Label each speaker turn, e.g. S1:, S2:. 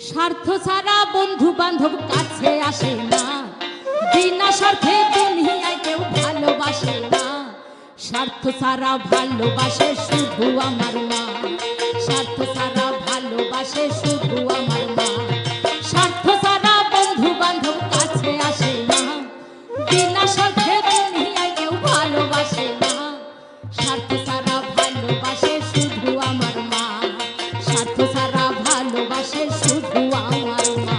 S1: স্বার্থ ছাড়া বন্ধু বান্ধব কাছে আসে না, বিনা স্বার্থে দুনিয়ায় কেউ ভালোবাসে না। স্বার্থ ছাড়া ভালোবাসে শুধু আমার মা, স্বার্থ ছাড়া ভালোবাসে শুধু আমার মা। স্বার্থ ছাড়া বন্ধু বান্ধব কাছে আসে না, বিনা স্বার্থে দুনিয়ায় কেউ ভালোবাসে না। স্বার্থ ছাড়া ভালোবাসে শুধু আমার মা, স্বার্থ ছাড়া ভালোবাসে শুধু আমার মা।